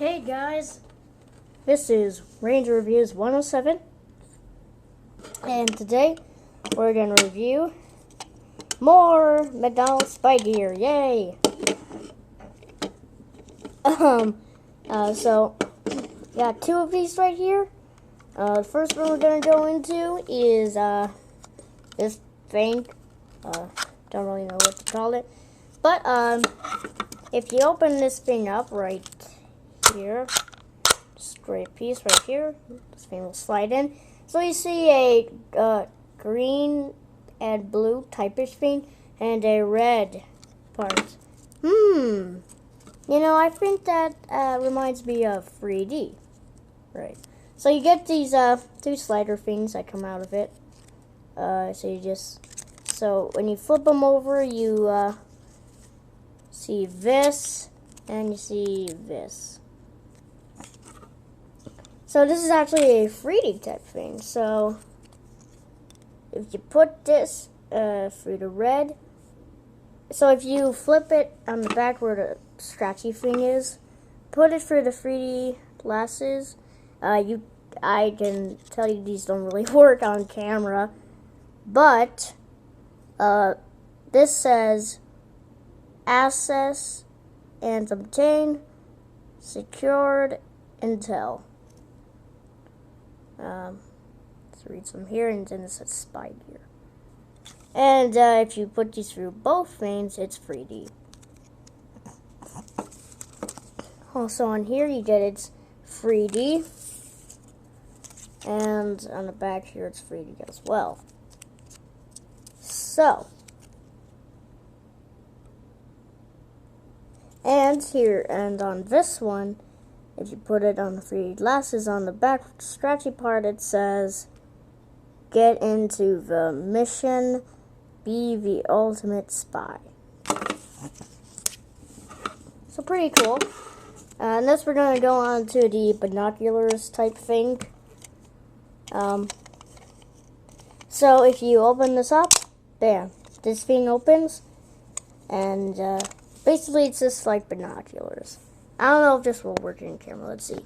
Hey guys, this is Ranger Reviews 107, and today we're going to review more McDonald spy gear, yay! So, got two of these right here. The first one we're going to go into is, this thing, don't really know what to call it, but, if you open this thing up right here, straight piece right here, this thing will slide in. So you see a green and blue typish thing and a red part. You know, I think that reminds me of 3D. Right. So you get these two slider things that come out of it. So when you flip them over, you see this and you see this. So this is actually a 3D type thing. So if you put this through the red, so if you flip it on the back where the scratchy thing is, put it through the 3D glasses. I can tell you these don't really work on camera, but this says access and obtain secured intel. Let's read some here, and then it says spy gear. And if you put these through both things, it's 3D. Also on here, you get it's 3D. And on the back here, it's 3D as well. So, and here, and on this one, if you put it on the 3D glasses, on the back scratchy part, it says, get into the mission, be the ultimate spy. So pretty cool. Next we're going to go on to the binoculars type thing. So if you open this up, bam, this thing opens, and basically it's just like binoculars. I don't know if this will work in camera. Let's see.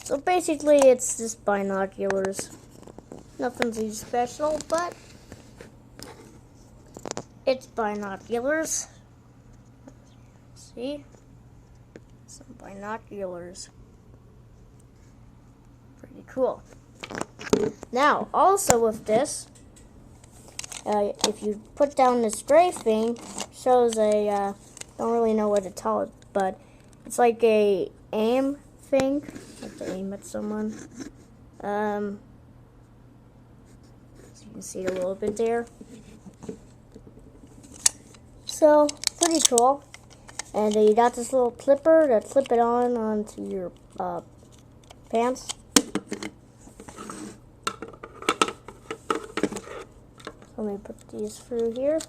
So basically, it's just binoculars. Nothing too special, but it's binoculars. See? Some binoculars. Pretty cool. Now, also with this, if you put down this gray thing, shows a, don't really know what to tell it, but it's like a aim thing, like to aim at someone. So you can see it a little bit there. So, pretty cool. And you got this little clipper that clip it onto your pants. Let me put these through here.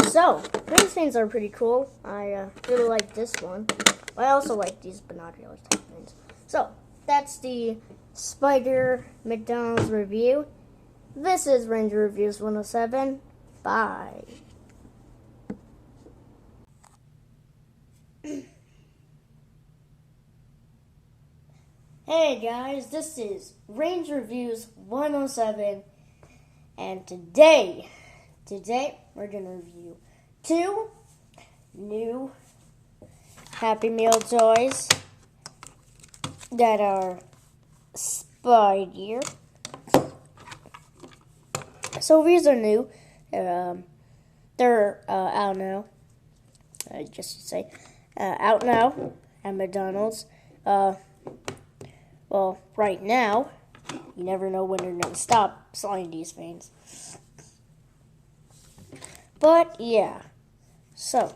So, these things are pretty cool. I really like this one. I also like these binoculars type things. So, that's the Spider McDonald's review. This is Ranger Reviews 107. Bye. Hey guys, this is Ranger Reviews 107, and today we're gonna review two new Happy Meal toys that are spy gear. So these are new. They're out now. Just to say, out now at McDonald's. Well, right now, you never know when they're going to stop selling these things. But, yeah. So,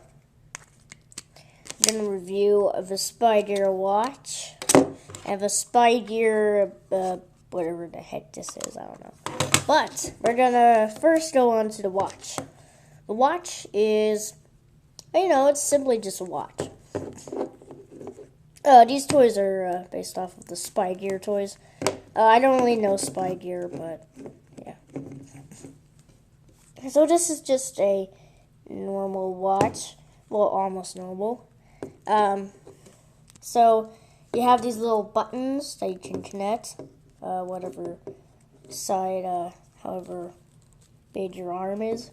I'm going to review the Spy Gear watch. And the Spy Gear, whatever the heck this is, I don't know. But, we're going to first go on to the watch. The watch is, you know, it's simply just a watch. These toys are based off of the Spy Gear toys. I don't really know Spy Gear, but yeah. So this is just a normal watch. Well, almost normal. So you have these little buttons that you can connect, whatever side, however big your arm is.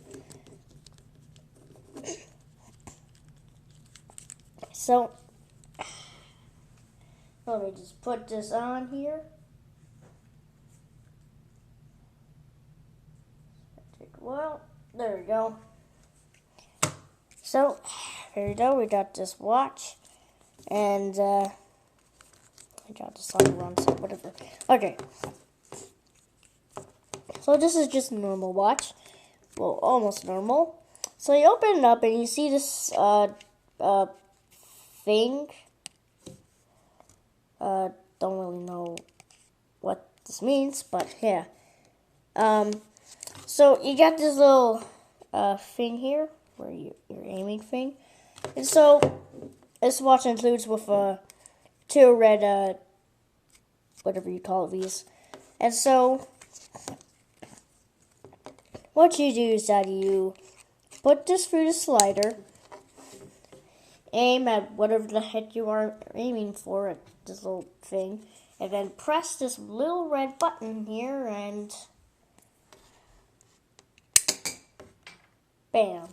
So let me just put this on here. Take a while. There we go. So there we go. We got this watch, and I got this on the wrong side. Whatever. Okay. So this is just a normal watch. Well, almost normal. So you open it up and you see this thing. Don't really know what this means, but yeah. So you got this little thing here where your aiming thing, and so this watch includes with two red whatever you call these, and so what you do is that you put this through the slider, aim at whatever the heck you are aiming for at this little thing, and then press this little red button here, and bam.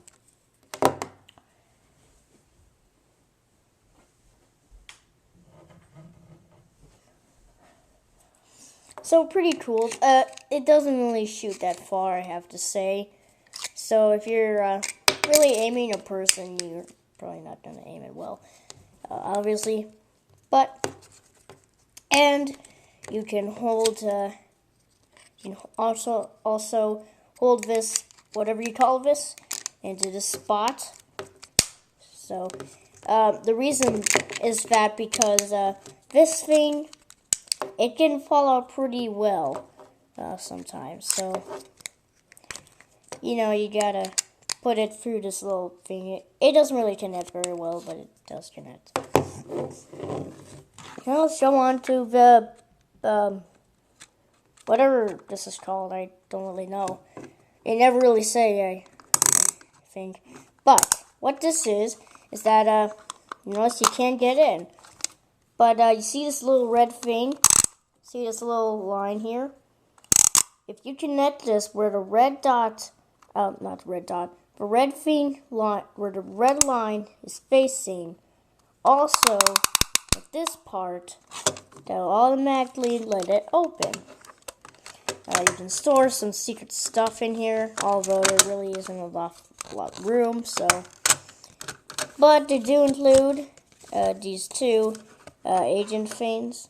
So pretty cool. It doesn't really shoot that far, I have to say. So if you're really aiming a person, you're probably not going to aim it well, obviously. But, and you can hold, you can also hold this, whatever you call this, into the spot. So the reason is that because this thing, it can fall out pretty well sometimes. So, you know, you gotta put it through this little thing. It doesn't really connect very well, but it does connect. Now let's go on to the whatever this is called. I don't really know. They never really say, I think. But what this is that you notice you can't get in. But you see this little red thing? See this little line here? If you connect this where the red dot, not the red dot, the red thing line, where the red line is facing, also with this part, that'll automatically let it open. You can store some secret stuff in here, although there really isn't a lot of room. So, but they do include these two agent things.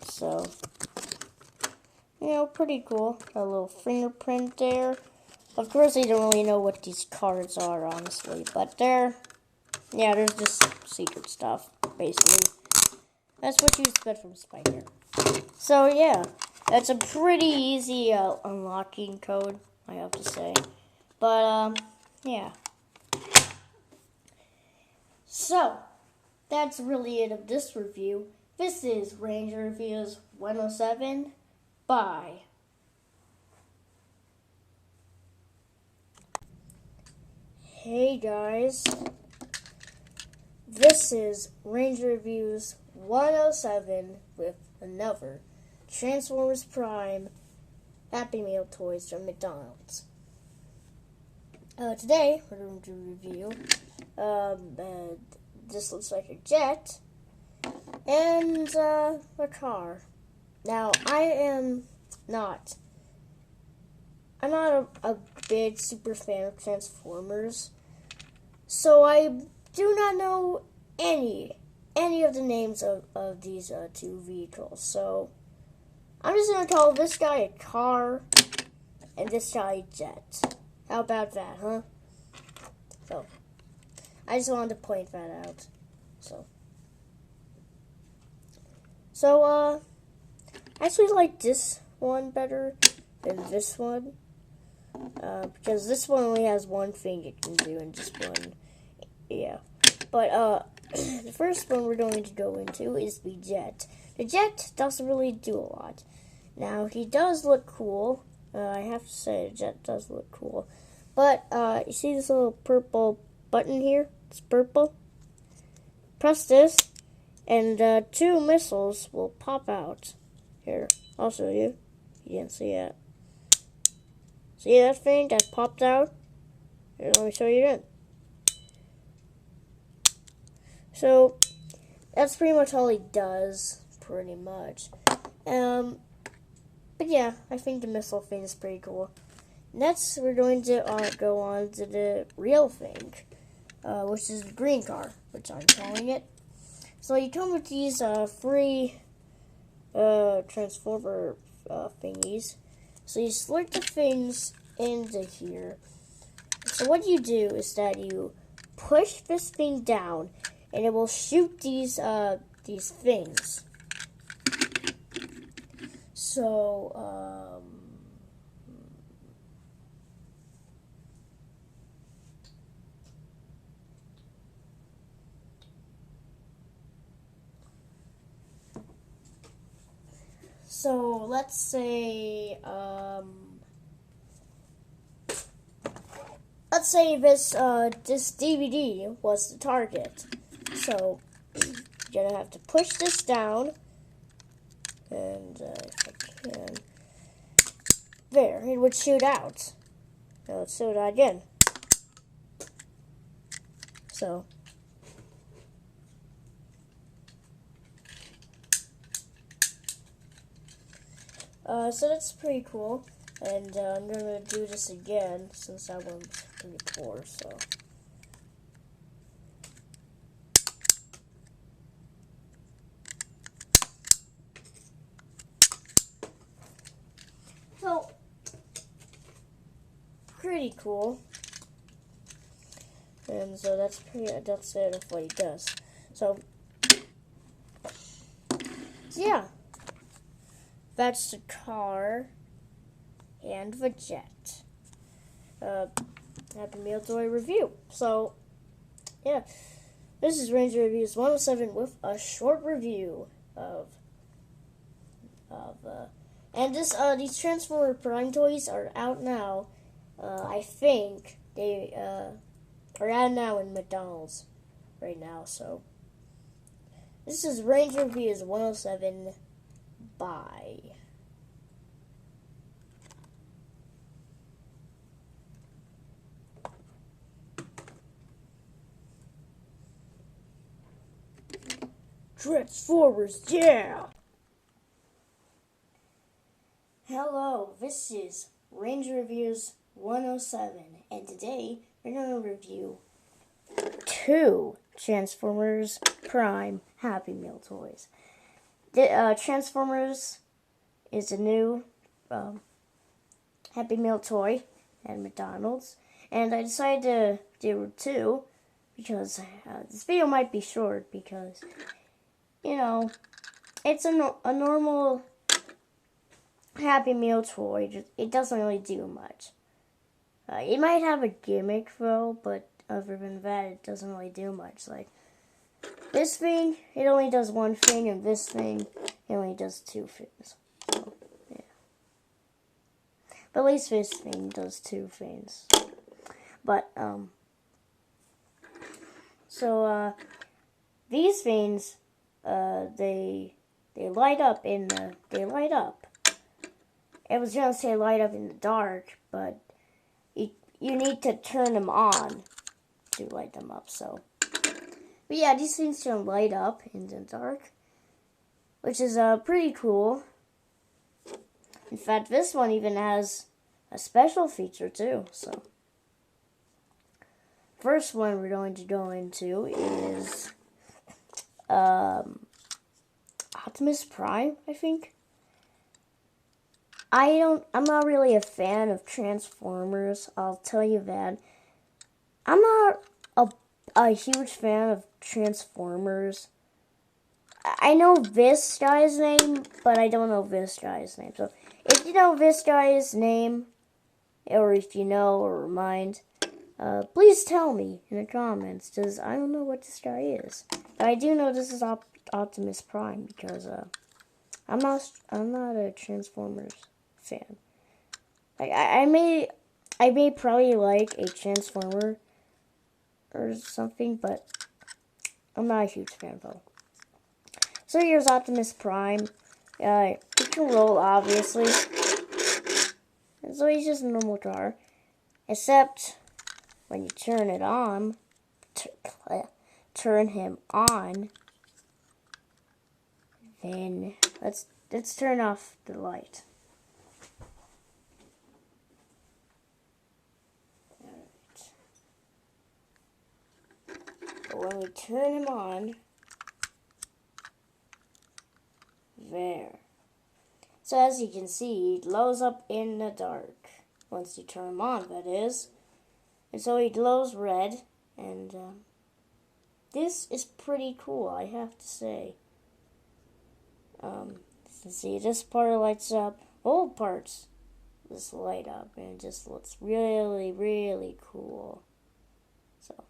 So, you know, pretty cool. A little fingerprint there. Of course, I don't really know what these cards are, honestly, but there's just secret stuff, basically. That's what you expect from Spider. So, yeah, that's a pretty easy unlocking code, I have to say. But, yeah. So, that's really it of this review. This is Ranger Reviews 107. Bye. Hey guys, this is Ranger Reviews 107 with another Transformers Prime Happy Meal toys from McDonald's. Today we're going to review this looks like a jet and a car. Now I'm not a big super fan of Transformers, so I do not know any of the names of these two vehicles. So I'm just gonna call this guy a car and this guy a jet. How about that, huh? So I just wanted to point that out. So I actually like this one better than this one. Because this one only has one thing it can do and just one, yeah. But the first one we're going to go into is the jet. The jet doesn't really do a lot. Now he does look cool. I have to say, the jet does look cool. But, you see this little purple button here? It's purple. Press this, and 2 missiles will pop out. Here, I'll show you. You didn't see it. See that thing that popped out? Here, let me show you again. So, that's pretty much all he does, pretty much. But yeah, I think the missile thing is pretty cool. Next, we're going to go on to the real thing, which is the green car, which I'm calling it. So you come with these free transformer thingies. So you slip the things into here. So what you do is that you push this thing down, and it will shoot these things. So let's say this DVD was the target. So you're gonna have to push this down, and if I can, there, it would shoot out. Now let's do that again. So that's pretty cool, and I'm gonna do this again since that one's pretty poor. So pretty cool, and so that's it of what he does. So yeah. That's the car and the jet. Happy Meal Toy review. So, yeah. This is Ranger Reviews 107 with a short review of and these Transformer Prime toys are out now. I think they are out now in McDonald's right now. So, this is Ranger Reviews 107. Bye. Transformers, yeah! Hello, this is Ranger Reviews 107, and today we're going to review 2 Transformers Prime Happy Meal toys. Transformers is a new Happy Meal toy at McDonald's, and I decided to do 2 because this video might be short because, you know, it's a normal Happy Meal toy. It doesn't really do much. It might have a gimmick though, but other than that, it doesn't really do much. Like this thing, it only does 1 thing, and this thing, it only does 2 things. So, yeah. But at least this thing does 2 things. But these things, they light up they light up. I was gonna say light up in the dark, but you need to turn them on to light them up. So, but yeah, these things can light up in the dark, which is pretty cool. In fact, this one even has a special feature too. So, first one we're going to go into is Optimus Prime, I think. I'm not really a fan of Transformers, I'll tell you that. I'm not a huge fan of Transformers. I know this guy's name, but I don't know this guy's name. So, if you know this guy's name, or if you know or remind, please tell me in the comments, because I don't know what this guy is. But I do know this is Optimus Prime, because I'm not a Transformers fan. Like I may probably like a Transformer or something, but I'm not a huge fan of them. So here's Optimus Prime. He can roll, obviously. And so he's just a normal car. Except when you turn it on, turn him on, then let's turn off the light. Alright. But when we turn him on, there. So as you can see, he glows up in the dark. Once you turn him on, that is. And so he glows red, and this is pretty cool, I have to say. You can see this part lights up. Old parts just light up, and it just looks really, really cool. So.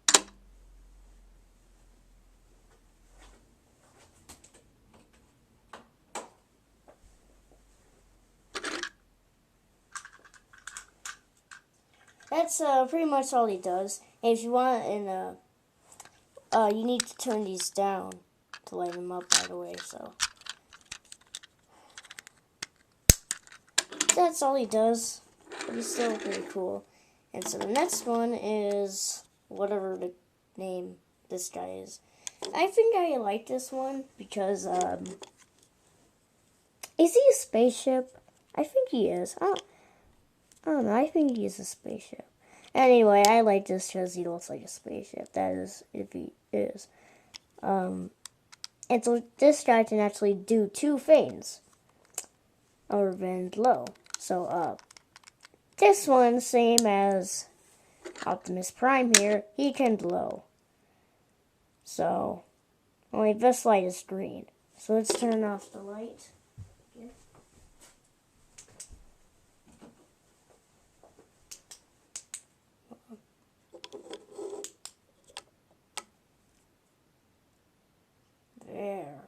That's pretty much all he does. And if you want, you need to turn these down to light them up, by the way. So that's all he does. But he's still pretty cool. And so the next one is whatever the name this guy is. I think I like this one because is he a spaceship? I think he is. I don't know. I think he's a spaceship. Anyway, I like this because he looks like a spaceship. That is, if he is. And so this guy can actually do two things. Other than glow. So, this one, same as Optimus Prime here, he can glow. So, only this light is green. So let's turn off the light. There.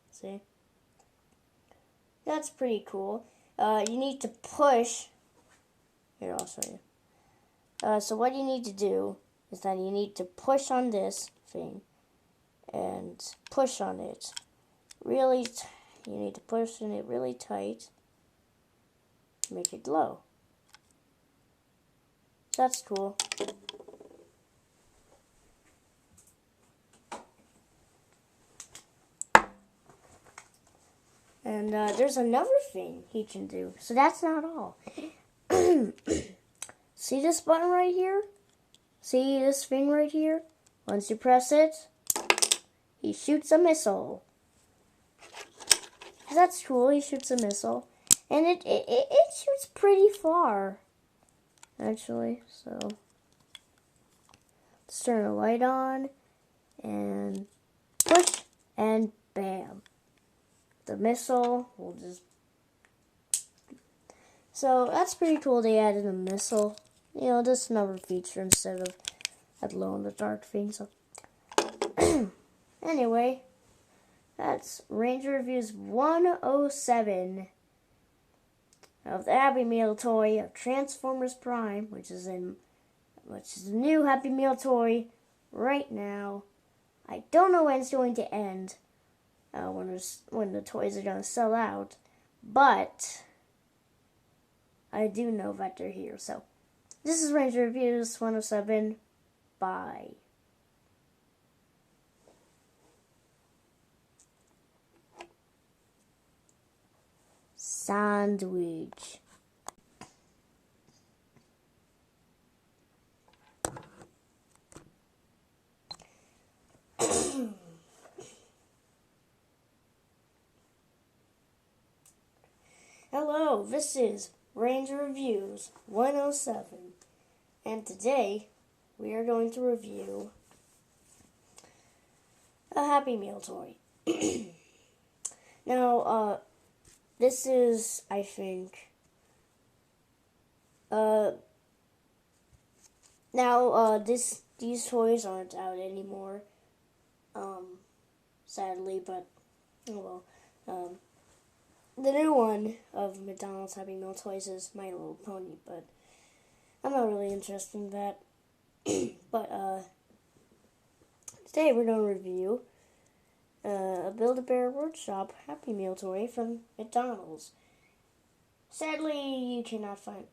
See? That's pretty cool. You need to push. Here, I'll show you. So what you need to do is that you need to push on this thing and push on it. You need to push on it really tight. Make it glow. That's cool. And there's another thing he can do. So that's not all. See this button right here? See this thing right here? Once you press it, he shoots a missile. That's cool, he shoots a missile. And it shoots pretty far, actually. So let's turn the light on and push and bam. The missile will just... So that's pretty cool they added a missile. You know, just another feature instead of that glow-in-the-dark thing. So anyway, that's Ranger Reviews 107 of the Happy Meal toy of Transformers Prime, which is a new Happy Meal toy right now. I don't know when it's going to end. When the toys are going to sell out, but I do know that they're here. So this is Ranger Reviews 107. Bye. Sandwich. Hello, this is Ranger Reviews 107, and today we are going to review a Happy Meal toy. Now, this is, I think, these toys aren't out anymore, sadly, but, oh well, the new one of McDonald's Happy Meal toys is My Little Pony, but I'm not really interested in that. But today we're going to review a Build-A-Bear Workshop Happy Meal toy from McDonald's. Sadly, you cannot find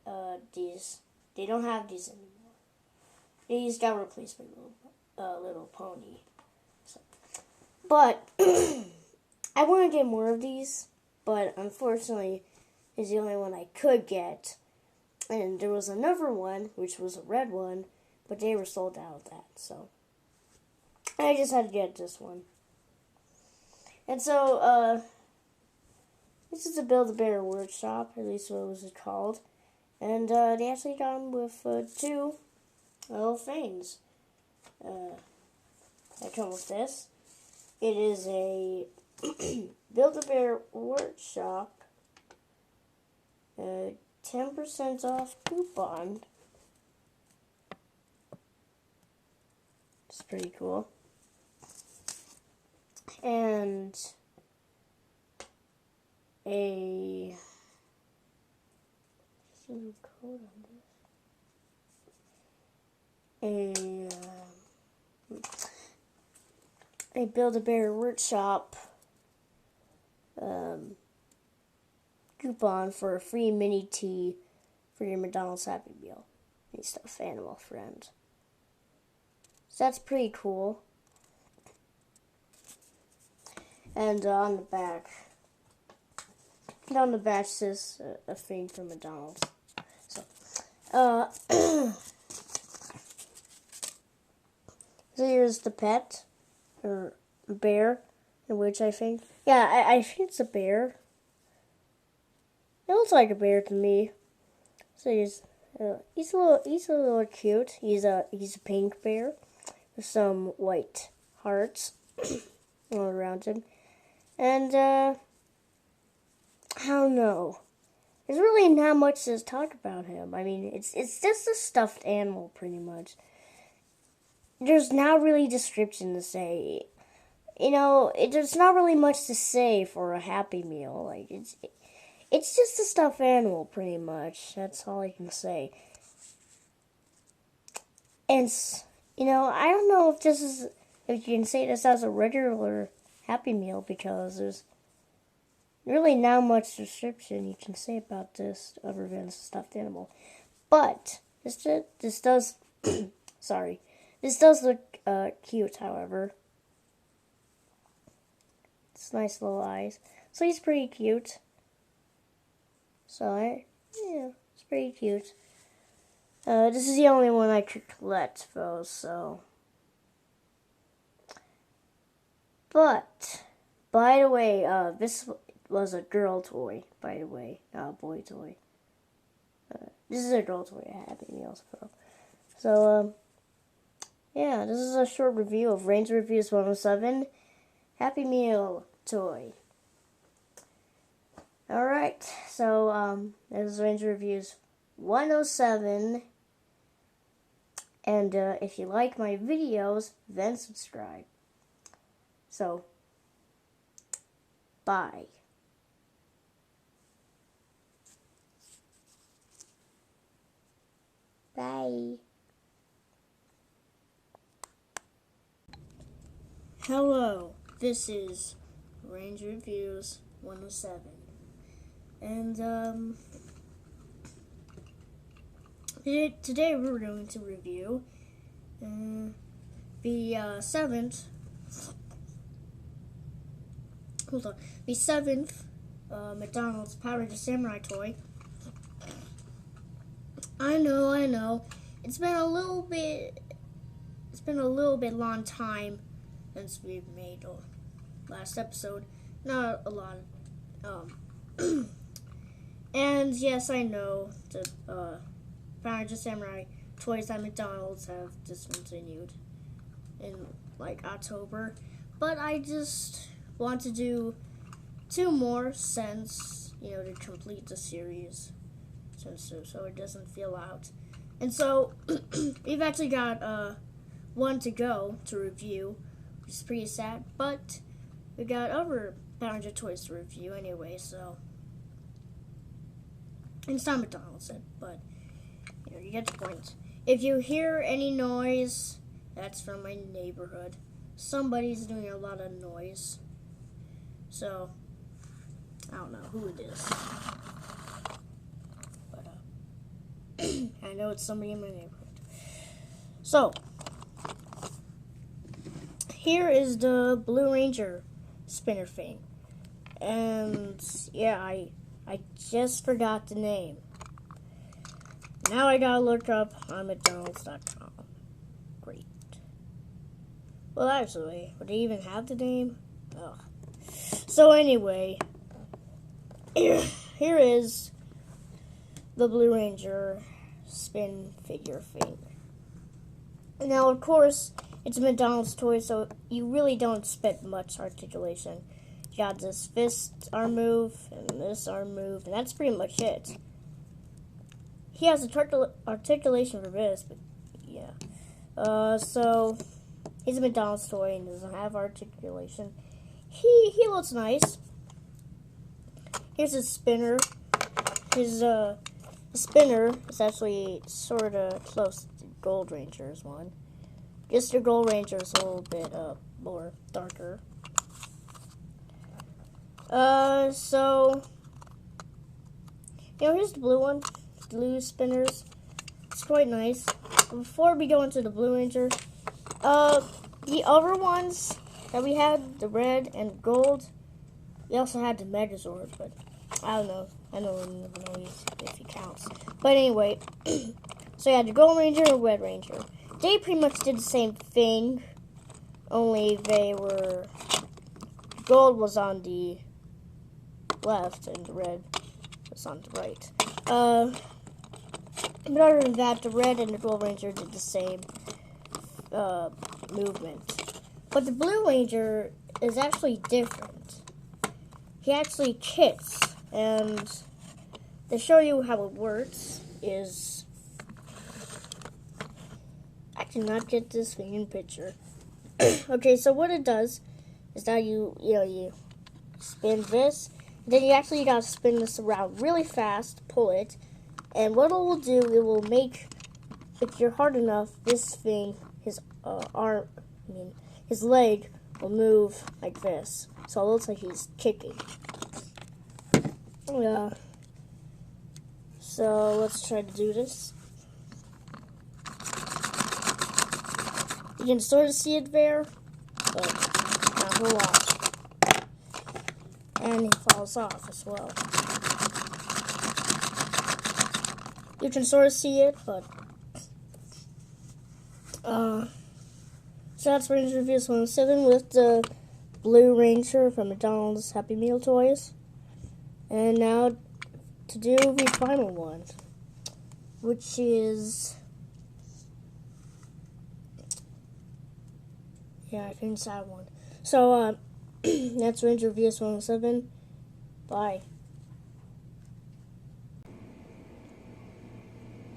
these. They don't have these anymore. These got replaced by Little Pony. So. But I want to get more of these, but unfortunately, it's the only one I could get. And there was another one, which was a red one, but they were sold out of that. So I just had to get this one. And so, this is a Build-A-Bear Workshop, at least what was it called. And they actually come with two little things that come with this. It is a Build-A-Bear Workshop 10% off coupon. It's pretty cool. And a code on this. A Build-A-Bear Workshop coupon for a free mini tea for your McDonald's Happy Meal. Any stuffed animal friend. So that's pretty cool. And on the back says a thing from McDonald's. So, so here's the pet, or bear, in which I think, yeah, I think it's a bear. It looks like a bear to me. So he's a little cute. He's a pink bear with some white hearts all around him. And I don't know. There's really not much to talk about him. I mean, it's just a stuffed animal, pretty much. There's not really description to say. You know, there's not really much to say for a Happy Meal. Like it's just a stuffed animal, pretty much. That's all I can say. And you know, I don't know if you can say this as a regular Happy Meal, because there's really not much description you can say about this other than a stuffed animal. But this does sorry, this does look cute. However, it's nice little eyes. So he's pretty cute. So yeah, it's pretty cute. This is the only one I could collect, though. So. But, by the way, this was a girl toy, by the way, not a boy toy. This is a girl toy at Happy Meals, bro. So, yeah, this is a short review of Ranger Reviews 107, Happy Meal toy. Alright, so, this is Ranger Reviews 107, and if you like my videos, then subscribe. So, bye. Bye. Hello, this is Ranger Reviews 107. And, today we're going to review the seventh McDonald's Power Ranger Samurai toy. I know. It's been a little bit long time since we've made the last episode. Not a lot. And yes, I know the Power Ranger Samurai toys at McDonald's have discontinued in like October, but I just want to do 2 more since, you know, to complete the series, so it doesn't feel out. And so we've actually got 1 to go to review, which is pretty sad, but we got other Power Ranger toys to review anyway, so It's not McDonald's, but you get the point. If you hear any noise, that's from my neighborhood. Somebody's doing a lot of noise. So, I don't know who it is. But, I know it's somebody in my neighborhood. So, here is the Blue Ranger spinner thing. And, yeah, I just forgot the name. Now I gotta look up on McDonald's.com. Great. Well, actually, would they even have the name? Ugh. So anyway, here is the Blue Ranger spin figure thing. Now, of course, it's a McDonald's toy, so you really don't expect much articulation. You got this fist arm move and this arm move, and that's pretty much it. He has articulation for this, but yeah. So he's a McDonald's toy and doesn't have articulation. He looks nice. Here's his spinner. His spinner is actually sort of close to Gold Ranger's one. Just the Gold Ranger is a little bit more darker. So here's the blue one. Blue spinners. It's quite nice. Before we go into the Blue Ranger, the other ones that we had, the red and gold, we also had the Megazord, but I don't know. I don't even know if he counts. But anyway, so yeah, the Gold Ranger and Red Ranger. They pretty much did the same thing, only gold was on the left and the red was on the right. But other than that, the Red and the Gold Ranger did the same movement. But the Blue Ranger is actually different. He actually kicks, and to show you how it works is... I cannot get this thing in picture. Okay, so what it does is that you spin this, and then you actually gotta spin this around really fast, pull it, and what it will do, it will make, if you're hard enough, this thing, his leg will move like this. So it looks like he's kicking. Yeah. So let's try to do this. You can sort of see it there, but not a whole lot. And he falls off as well. You can sort of see it, but so that's Ranger Reviews 107 with the Blue Ranger from McDonald's Happy Meal toys. And now to do the final one, which is, yeah, I can decide one. So that's Ranger Reviews 107. Bye.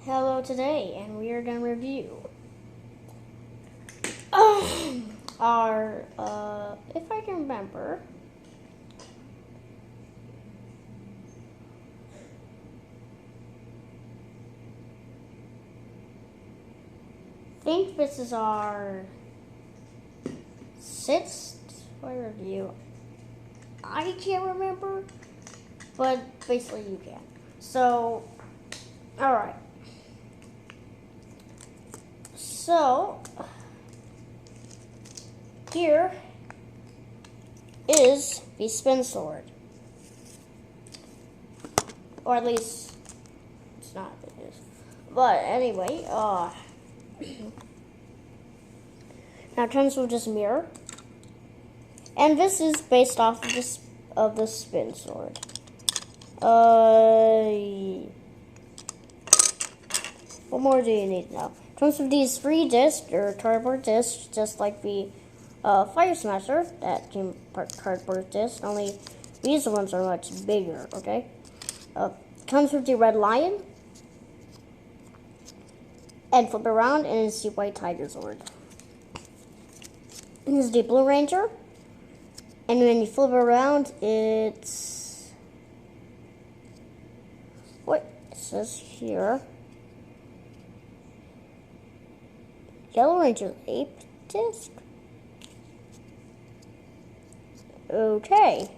Hello today, and we are going to review our, if I can remember, I think this is our 6th review. I can't remember, but basically you can. So, alright. So, here is the spin sword. Or at least, it's not, it is. But anyway, now it comes with this mirror. And this is based off of the spin sword. What more do you need now? Comes with these 3 discs, or cardboard discs, just like the Fire Smasher, that came cardboard disc, only these ones are much bigger, okay? Comes with the Red Lion, and flip it around, and it's the White Tiger Sword. This is the Blue Ranger, and when you flip it around, it's... What? says here, Yellow Ranger ape disc. Okay.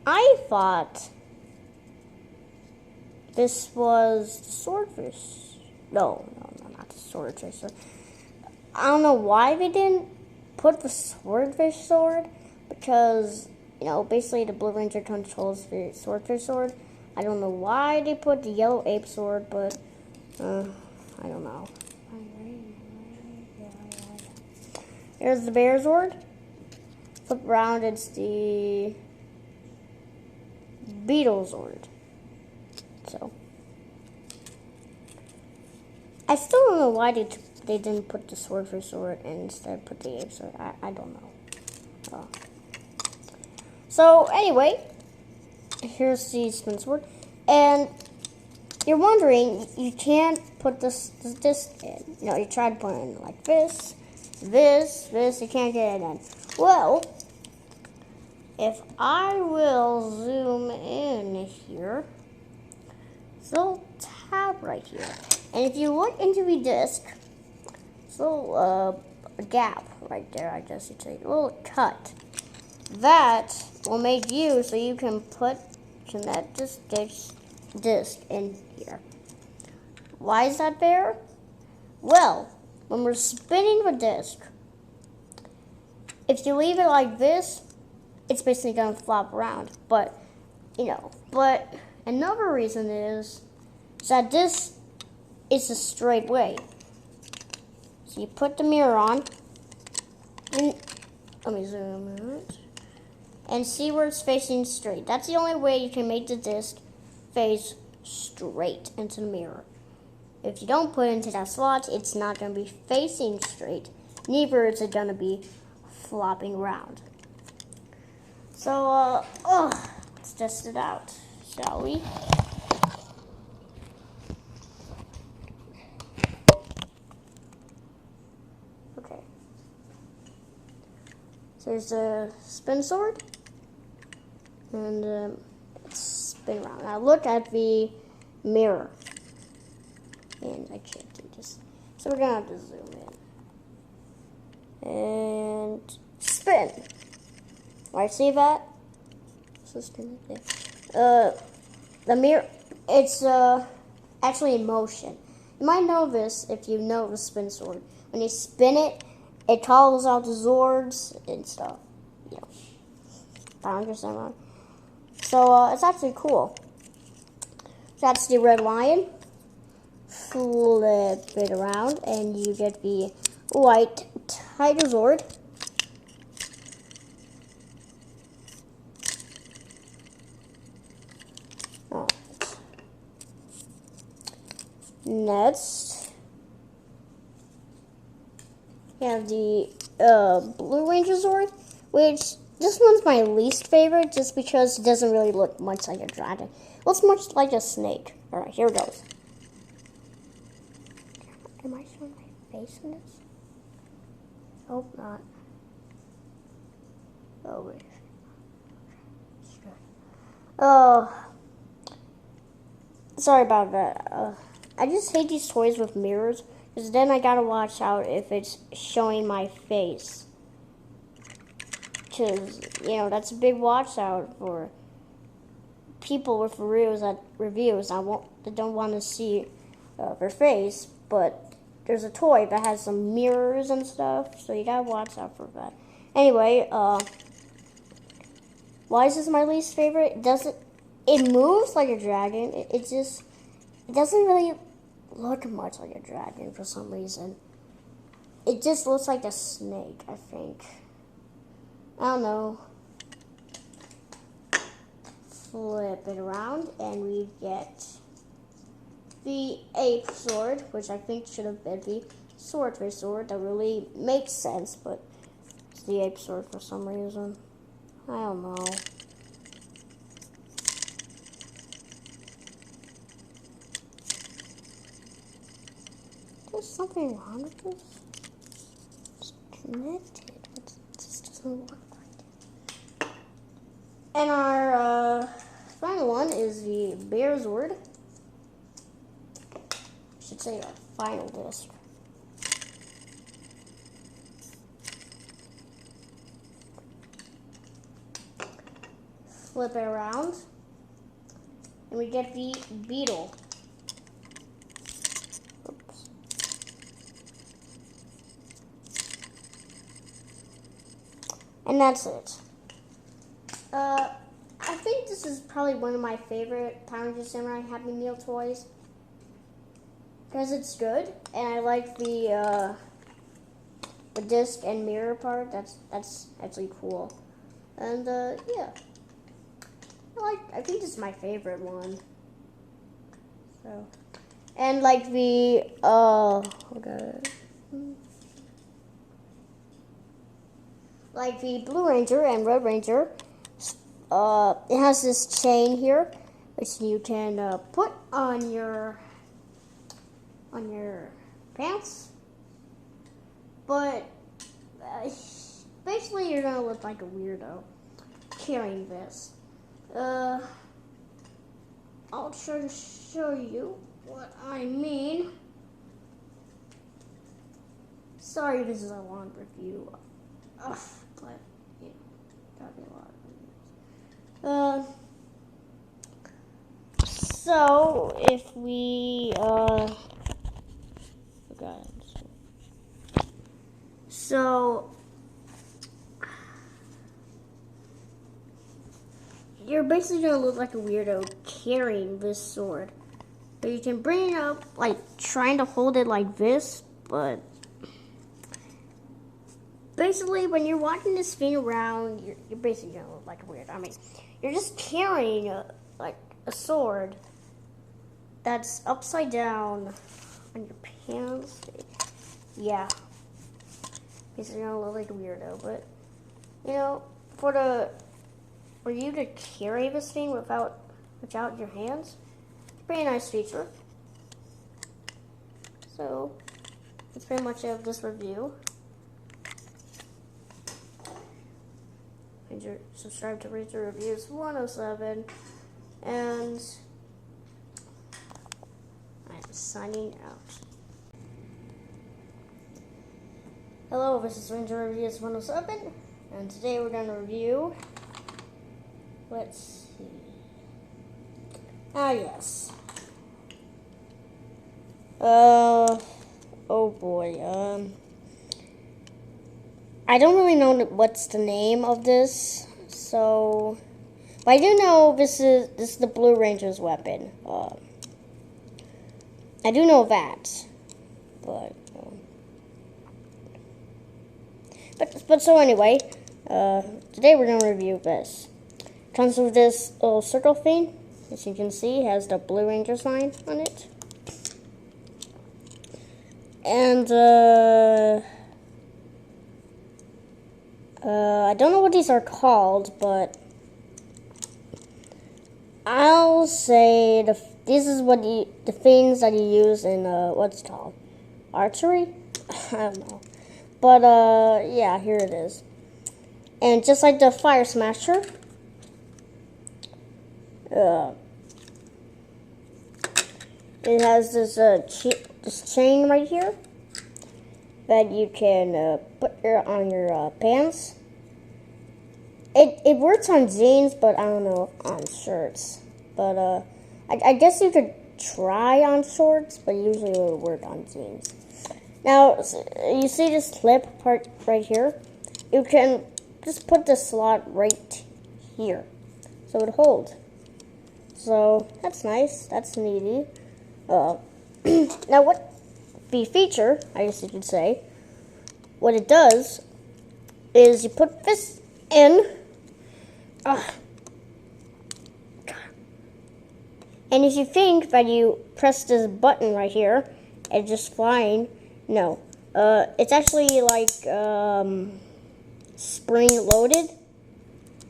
I thought this was the swordfish. No, not the swordfish sword. I don't know why they didn't put the swordfish sword, because, basically the Blue Ranger controls the swordfish sword. I don't know why they put the yellow ape sword, but, I don't know. Here's the bear sword. Flip around, it's the beetle sword. So, I still don't know why they didn't put the swordfish sword and instead put the ape sword. I don't know. So anyway, here's the spin sword, and you're wondering, you can't put this in. You try to put it in like this, you can't get it in. Well, if I will zoom in here, it's a little tab right here. And if you look into the disc, it's a little gap right there, I guess you'd say, a little cut. That will make you so you can put this disc in here. Why is that there? Well, when we're spinning the disc, if you leave it like this, it's basically going to flop around. But another reason is that this is a straight way. So you put the mirror on, and let me zoom in, and see where it's facing straight. That's the only way you can make the disc face straight into the mirror. If you don't put it into that slot, it's not going to be facing straight. Neither is it going to be flopping around. So, let's test it out, shall we? Okay. So there's a spin sword, and let's spin around. Now look at the mirror. And I can't do this. So we're gonna have to zoom in. And spin. Alright, see that? So spin it there. The mirror, it's actually in motion. You might know this if you know the spin sword. When you spin it, it calls out the Zords and stuff. If I understand wrong. So it's actually cool. So that's the red lion. Flip it around, and you get the white tiger Zord. Next, you have the Blue Ranger Zord, which this one's my least favorite just because it doesn't really look much like a dragon. It looks much like a snake. Alright, here it goes. Am I showing my face in this? Hope not. Oh, wait. Oh, sorry about that. I just hate these toys with mirrors, because then I gotta watch out if it's showing my face. Because, that's a big watch out for people with reviews that don't want to see their face, but there's a toy that has some mirrors and stuff, so you gotta watch out for that. Anyway, why is this my least favorite? It moves like a dragon. It doesn't really look much like a dragon for some reason. It just looks like a snake, I think. I don't know. Flip it around, and we get the ape sword, which I think should have been the swordfish sword. That really makes sense, but it's the ape sword for some reason. I don't know. There's something wrong with this. It's connected. It just doesn't work right. And our final final one is the bear sword. I should say our final disc. Flip it around, and we get the beetle. Oops. And that's it. I think this is probably one of my favorite Power Rangers Samurai Happy Meal toys because it's good, and I like the disc and mirror part. That's actually cool, and yeah. I think this is my favorite one. So, and like the like the Blue Ranger and Red Ranger, it has this chain here, which you can put on your pants. But basically, you're gonna look like a weirdo carrying this. I'll try to show you what I mean. Sorry, this is a long review, but you know, gotta be a lot of reviews. So if we so you're basically gonna look like a weirdo carrying this sword. But you can bring it up, like trying to hold it like this, but basically when you're walking this thing around, you're basically gonna look like a weirdo. I mean, you're just carrying like a sword that's upside down on your pants. Yeah, basically gonna look like a weirdo. But you know, for you to carry this thing without your hands, it's a pretty nice feature. So that's pretty much it of this review. Subscribe to Ranger Reviews 107, and I'm signing out. Hello, this is Ranger Reviews 107, and today we're going to review. Let's see. Ah, yes. Oh boy. I don't really know what's the name of this, so. But I do know this is the Blue Ranger's weapon. I do know that, but so anyway, today we're gonna review this. Comes with this little circle thing, as you can see, has the Blue Ranger sign on it. And, I don't know what these are called, but I'll say this is the things that you use in, what's it called? Archery? I don't know. But, yeah, here it is. And just like the Fire Smasher, it has this chain right here that you can put on your pants. It works on jeans, but I don't know on shirts. But I guess you could try on shorts, but usually it would work on jeans. Now, you see this clip part right here? You can just put the slot right here, so it holds. So that's nice. That's neaty. Now, what the feature, I guess you could say, what it does is you put this in, and if you think that you press this button right here, it's just flying. No, it's actually like spring loaded.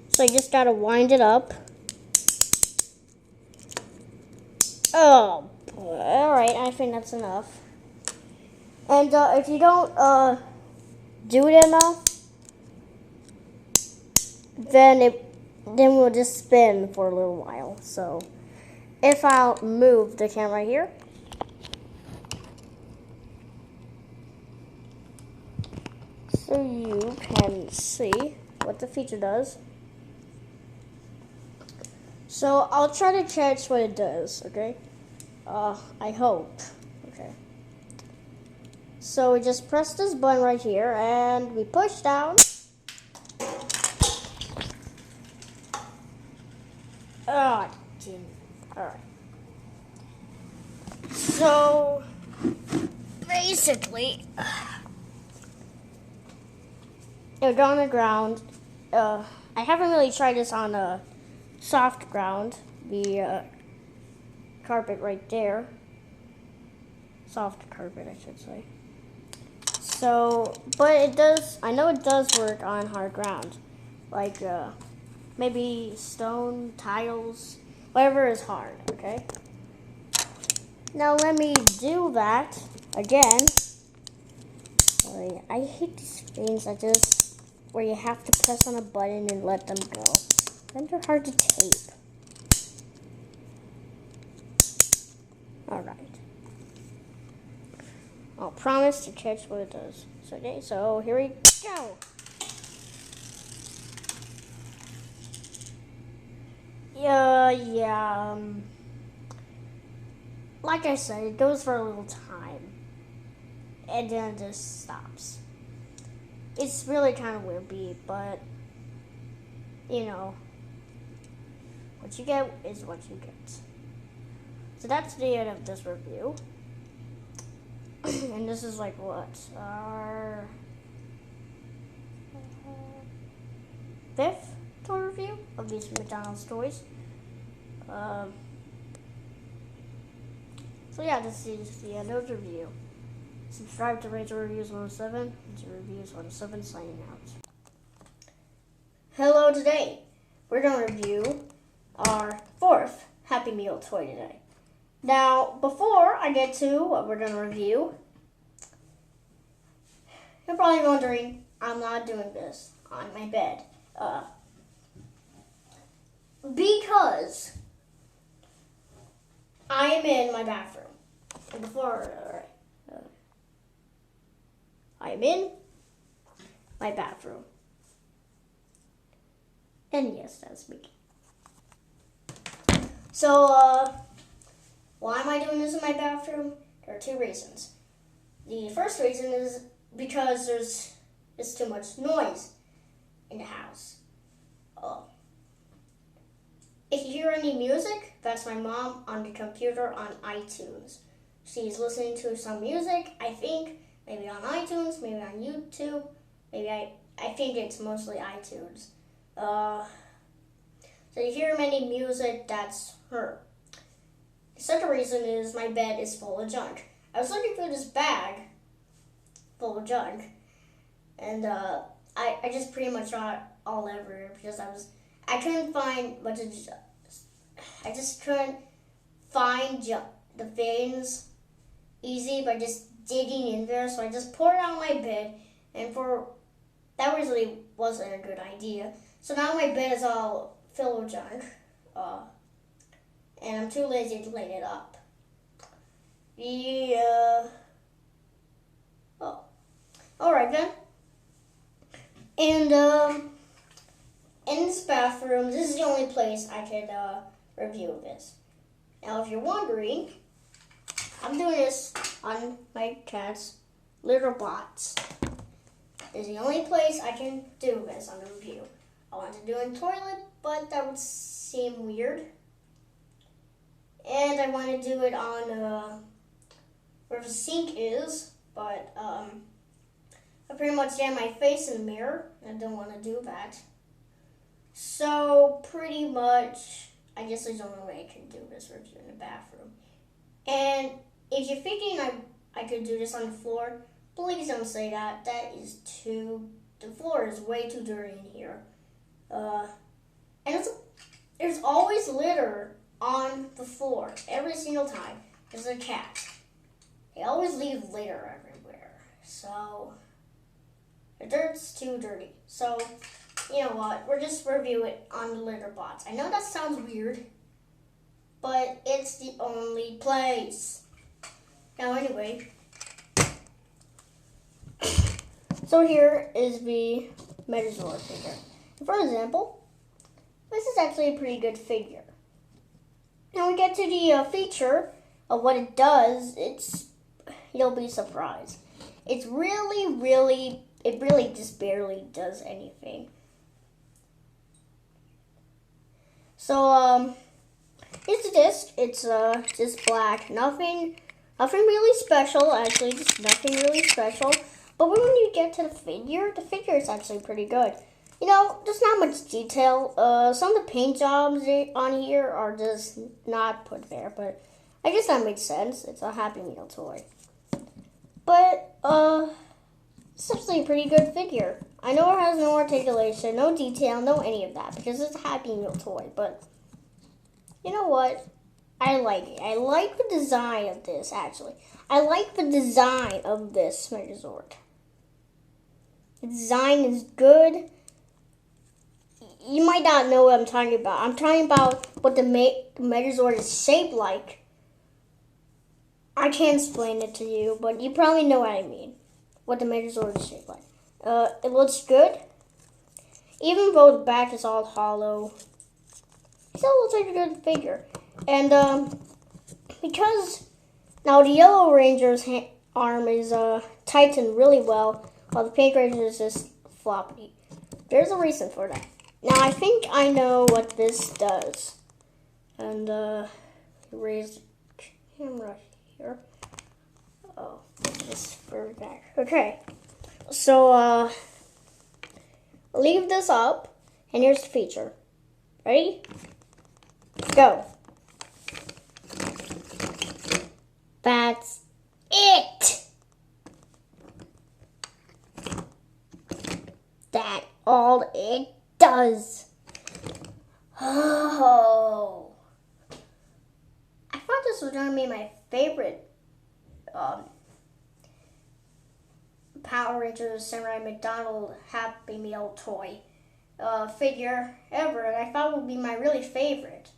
So you just gotta wind it up. Oh, all right. I think that's enough. And if you don't do it enough, then then we'll just spin for a little while. So if I'll move the camera here, so you can see what the feature does. So I'll try to catch what it does, okay? I hope. Okay. So we just press this button right here and we push down. Oh, alright. So basically, it'll go on the ground. I haven't really tried this on a soft ground. The carpet right there. Soft carpet, I should say. So, but it does, I know it does work on hard ground. Like, maybe stone, tiles, whatever is hard, okay? Now let me do that again. I hate these things where you have to press on a button and let them go. Then they're hard to tape. Alright. I'll promise to catch what it does. So, okay, so here we go. Yeah, like I said, it goes for a little time. And then it just stops. It's really kind of weird beat, but, you know, what you get is what you get. So that's the end of this review. And this is like what? Our fifth toy review of these McDonald's toys. So yeah, this is the end of the review. Subscribe to Rachel Reviews 107 and to Reviews 107 signing out. Hello, today we're going to review our fourth Happy Meal toy today. Now, before I get to what we're going to review, you're probably wondering, I'm not doing this on my bed. Because I am in my bathroom. And I'm in my bathroom. And yes, that's me. So, why am I doing this in my bathroom? There are two reasons. The first reason is because there's too much noise in the house. If you hear any music, that's my mom on the computer on iTunes. She's listening to some music, I think, maybe on iTunes, maybe on YouTube, maybe I think it's mostly iTunes. So you hear any music, that's her. The second reason is my bed is full of junk. I was looking for this bag full of junk, and I just pretty much got all over because I couldn't find what to. I just couldn't find the things easy by just digging in there, so I just poured it on my bed, and that really wasn't a good idea. So now my bed is all filled with junk, and I'm too lazy to clean it up. Alright then. And in this bathroom, this is the only place I could review this. Now, if you're wondering, I'm doing this on my cat's litter box. It's the only place I can do this on the review. I want to do it in the toilet, but that would seem weird. And I want to do it on where the sink is, but I pretty much jam my face in the mirror, and I don't want to do that. So pretty much, I guess there's only way I can do this review in the bathroom. And if you're thinking I could do this on the floor, please don't say that. The floor is way too dirty in here. And there's always litter on the floor every single time. There's a cat. They always leave litter everywhere. So the dirt's too dirty. So you know what? We'll just review it on the litter box. I know that sounds weird, but it's the only place. Now, anyway. So here is the Megazord figure. For example, this is actually a pretty good figure. Now we get to the feature of what it does. You'll be surprised. It really just barely does anything. So here's the disc. It's just black. Nothing really special. Actually, just nothing really special. But when you get to the figure is actually pretty good. You know, there's not much detail. Some of the paint jobs on here are just not put there, but I guess that makes sense. It's a Happy Meal toy. But, it's actually a pretty good figure. I know it has no articulation, no detail, no any of that, because it's a Happy Meal toy, but you know what? I like it. I like the design of this, actually. I like the design of this Megazord. The design is good. You might not know what I'm talking about. I'm talking about what the Megazord is shaped like. I can't explain it to you, but you probably know what I mean. What the Megazord is shaped like. It looks good. Even though the back is all hollow, it still looks like a good figure. And because now the Yellow Ranger's arm is tightened really well, while the Pink Ranger is just floppy. There's a reason for that. Now I think I know what this does. And raise the camera here. Oh, this further back. Okay. So leave this up, and here's the feature. Ready? Go. That's it. That's all it does. Oh. I thought this was going to be my favorite Power Rangers Samurai McDonald Happy Meal toy figure ever, and I thought it would be my really favorite.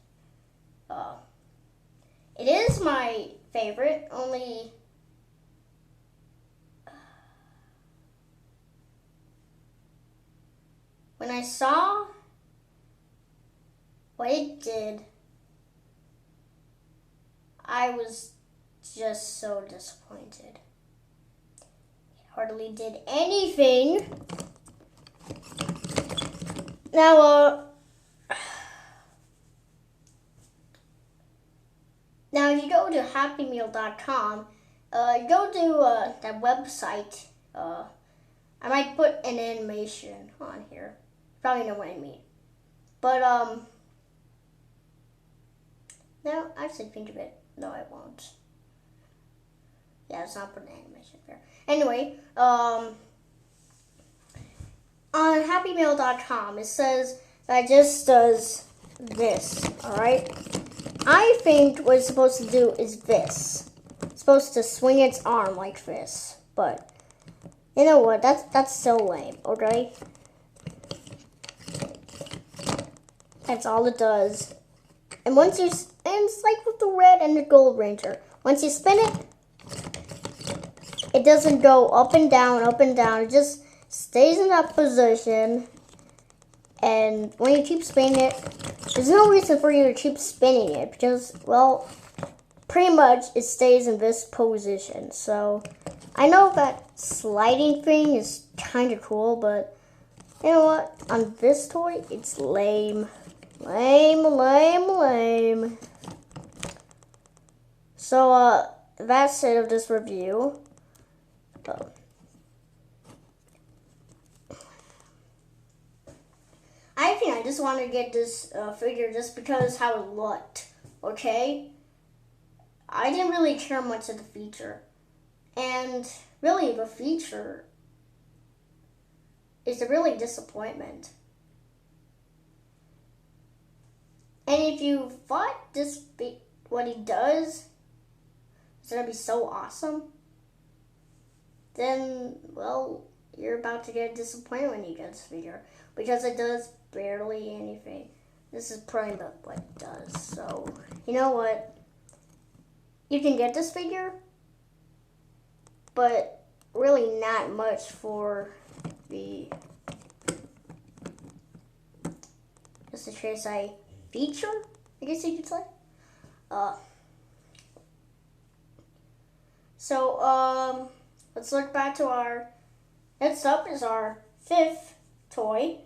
It is my favorite, only when I saw what it did, I was just so disappointed. It hardly did anything. Now, now if you go to happymeal.com, you go to that website. I might put an animation on here. Probably know what I mean. But no, actually think of it. No, I won't. Yeah, let's not put an animation there. Anyway, on happymeal.com, it says that it just does this, alright? I think what it's supposed to do is this. It's supposed to swing its arm like this, but you know what? That's so lame, okay? That's all it does. And once you, and it's like with the red and the gold ranger. Once you spin it, it doesn't go up and down, up and down. It just stays in that position. And when you keep spinning it, there's no reason for you to keep spinning it because, well, pretty much it stays in this position. So I know that sliding thing is kind of cool, but you know what? On this toy, it's lame. Lame, lame, lame. So, that's it of this review. I think I just want to get this figure just because how it looked, okay? I didn't really care much of the feature. And really, the feature is a really disappointment. And if you thought what he does is going to be so awesome, then, well, you're about to get disappointed when you get this figure, because it does barely anything. This is probably what it does. So, you know what? You can get this figure, but really not much for the, just to say, feature, I guess you could say. So, let's look back to our, next up is our 5th toy.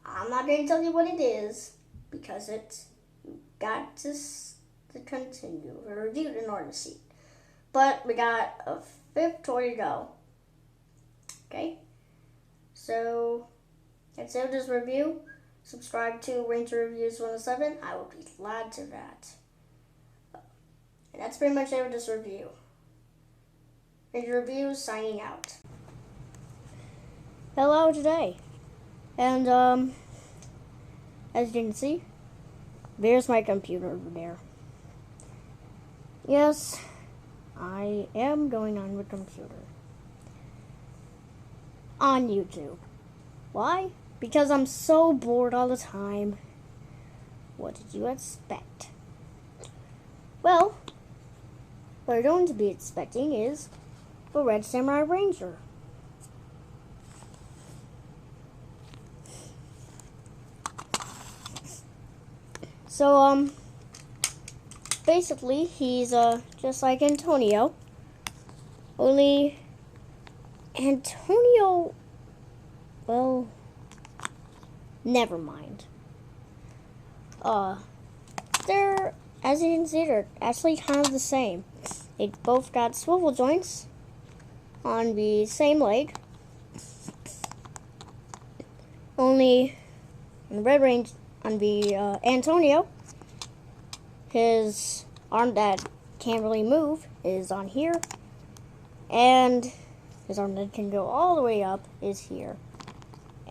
I'm not going to tell you what it is, because it's, you got to continue the review in order to see it. But we got a 5th toy to go. Okay? So, that's it with this review. Subscribe to Ranger Reviews 107. I will be glad to that. And that's pretty much it with this review. Ranger Reviews signing out. Hello today. And, as you can see, there's my computer over there. Yes, I am going on the computer. On YouTube. Why? Because I'm so bored all the time. What did you expect? Well, what you're going to be expecting is the Red Samurai Ranger. So, basically, he's, just like Antonio. Only, Antonio, well, never mind. They're, as you can see, they're actually kind of the same. They both got swivel joints on the same leg. Only, on the Red Range, on the, Antonio, his arm that can't really move is on here, and his arm that can go all the way up is here.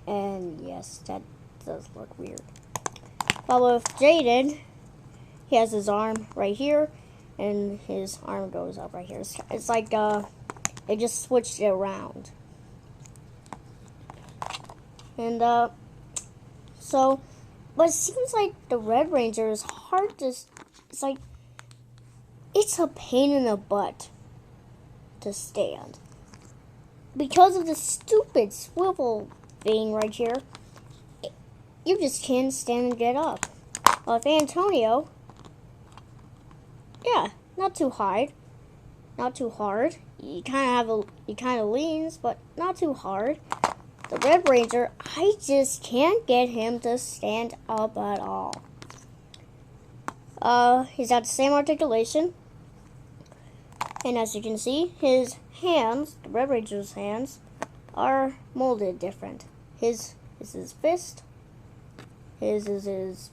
And yes, that does look weird. While with Jaden, he has his arm right here, and his arm goes up right here. It's like they just switched it around. And so, but it seems like the Red Ranger is hard to. It's like, it's a pain in the butt to stand. Because of the stupid swivel thing right here, you just can't stand and get up. Well, with Antonio, yeah, not too hard. Not too hard. He kind of leans, but not too hard. The Red Ranger, I just can't get him to stand up at all. He's got the same articulation. And as you can see, his hands, the Red Ranger's hands, are molded different. His is his fist. His is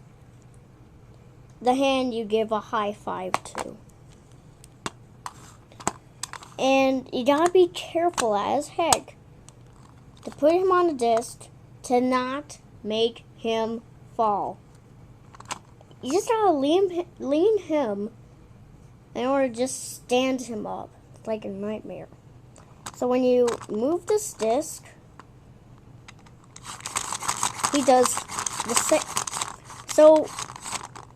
the hand you give a high five to. And you gotta be careful as heck to put him on the disc to not make him fall. You just gotta lean him in order to just stand him up. It's like a nightmare. So when you move this disc, he does the same. So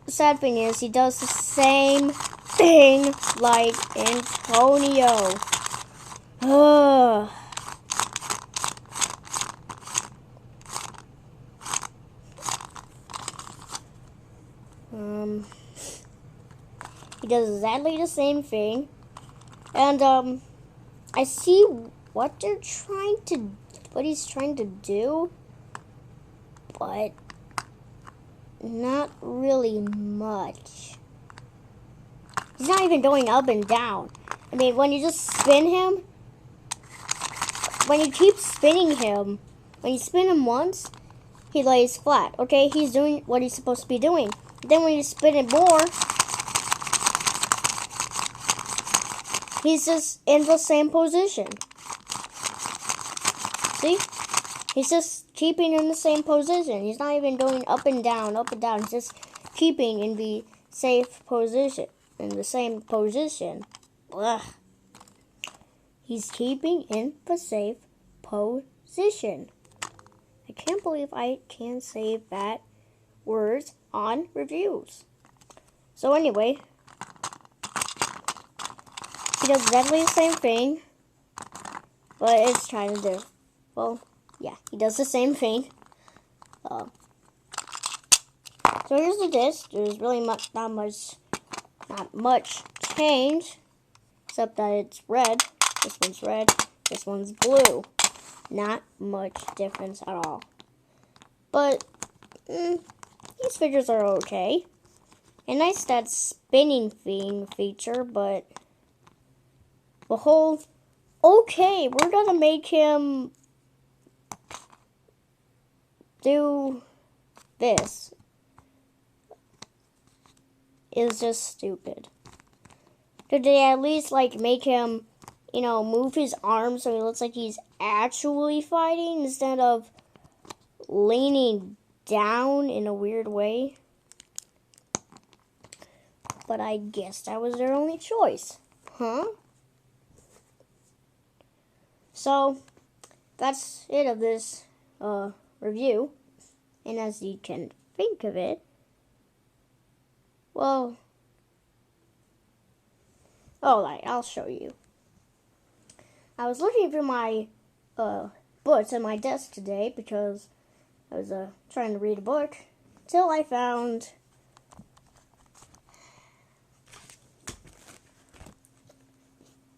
the sad thing is, he does the same thing like Antonio. Ugh. He does exactly the same thing, and I see what he's trying to do, but not really much. He's not even going up and down. I mean, when you just spin him, when you keep spinning him, when you spin him once, he lays flat. Okay, he's doing what he's supposed to be doing. Then when you spin it more, he's just in the same position. See? He's just keeping in the same position. He's not even going up and down, up and down. He's just keeping in the safe position, in the same position. Ugh. He's keeping in the safe position. position. I can't believe I can say bad words on reviews. So anyway, he does exactly the same thing, but it's trying to do. Well, yeah, he does the same thing. So here's the disc. There's really not much change, except that it's red. This one's red. This one's blue. Not much difference at all. But these figures are okay. And nice that spinning thing feature, but the whole okay, we're gonna make him do this is just stupid. Could they at least like make him, move his arms so he looks like he's actually fighting instead of leaning down in a weird way? But I guess that was their only choice. Huh? So, that's it of this review. And as you can think of it, well, I'll show you. I was looking through my books on my desk today because I was trying to read a book till I found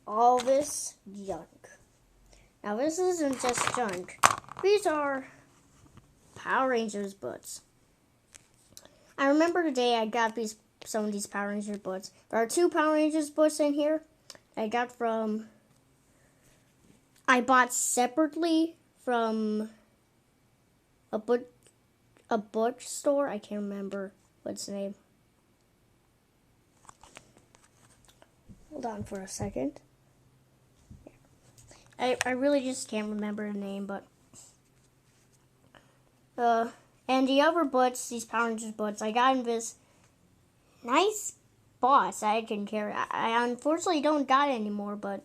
all this junk. Now this isn't just junk. These are Power Rangers books. I remember the day I got some of these Power Rangers books. There are 2 Power Rangers books in here I bought separately from a bookstore. I can't remember what's the name. Hold on for a second. I really just can't remember the name, but and the other books, these Power Rangers books, I got in this nice box I can carry. I unfortunately don't got it anymore, but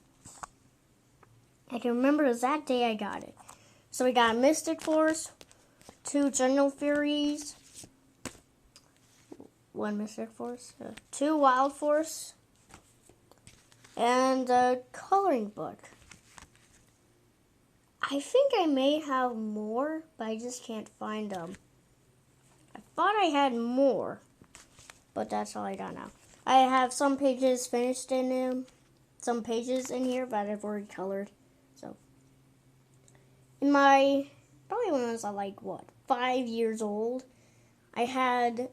I can remember exact day I got it. So we got Mystic Force, 2 General Furies, 1 Mystic Force, 2 Wild Force, and a coloring book. I think I may have more, but I just can't find them. I thought I had more, but that's all I got now. I have some pages finished in them, some pages in here that I've already colored. So, in my, probably when I was like, 5 years old, I had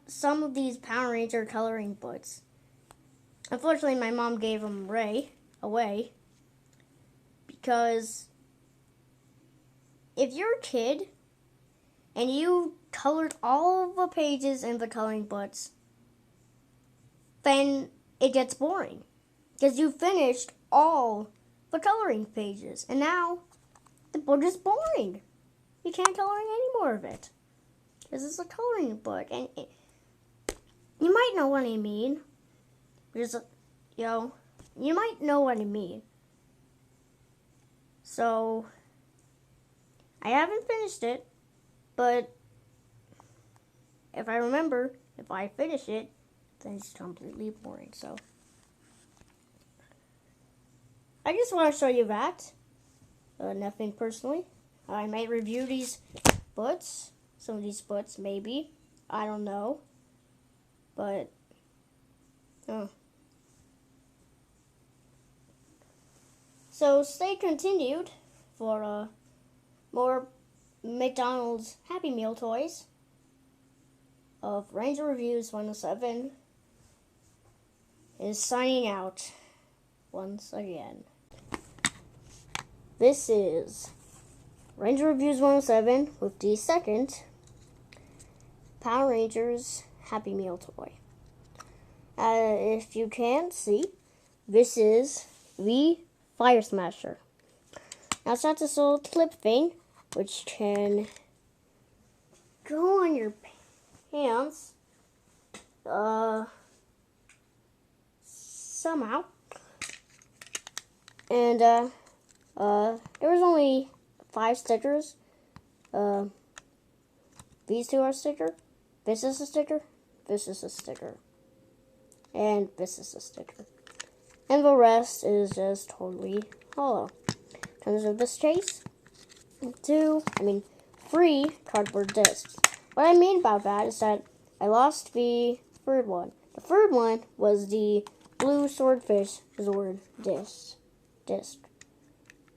some of these Power Ranger coloring books. Unfortunately, my mom gave them away because if you're a kid and you colored all the pages in the coloring books, then it gets boring because you finished all the coloring pages and now the book is boring. You can't color any more of it because it's a coloring book, and you might know what I mean. You might know what I mean. So, I haven't finished it, but if I finish it, then it's completely boring. So, I just want to show you that. Nothing personally. I might review these books. Some of these books, maybe. I don't know. But, So stay continued for more McDonald's Happy Meal toys of Ranger Reviews 107 is signing out once again. This is Ranger Reviews 107 with the second Power Rangers Happy Meal toy. If you can't see, this is the Fire Smasher. Now it's got this little clip thing, which can go on your pants, somehow. And there was only 5 stickers. These 2 are a sticker. This is a sticker. This is a sticker. And this is a sticker. And the rest is just totally hollow. In terms of this case, 3 cardboard discs. What I mean about that is that I lost the third one. The third one was the blue swordfish Zord disc.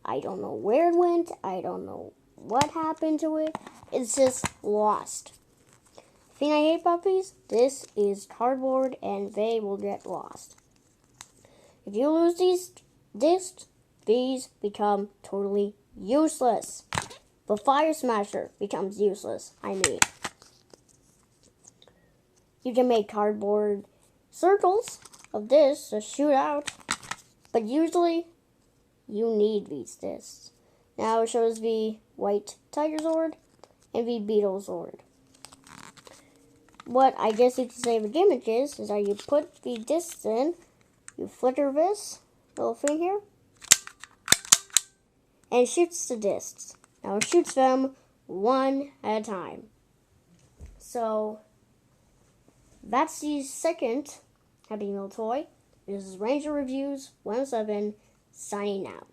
I don't know where it went. I don't know what happened to it. It's just lost. The thing I hate about these, this is cardboard and they will get lost. If you lose these discs, these become totally useless. The fire smasher becomes useless. You can make cardboard circles of this to shoot out, but usually you need these discs. Now it shows the white tiger Zord and the beetle Zord. What I guess you could say the gimmick is that you put the discs in, you flicker this little thing here, and it shoots the discs. Now it shoots them one at a time. So that's the second Happy Meal toy. This is Ranger Reviews 107 signing out.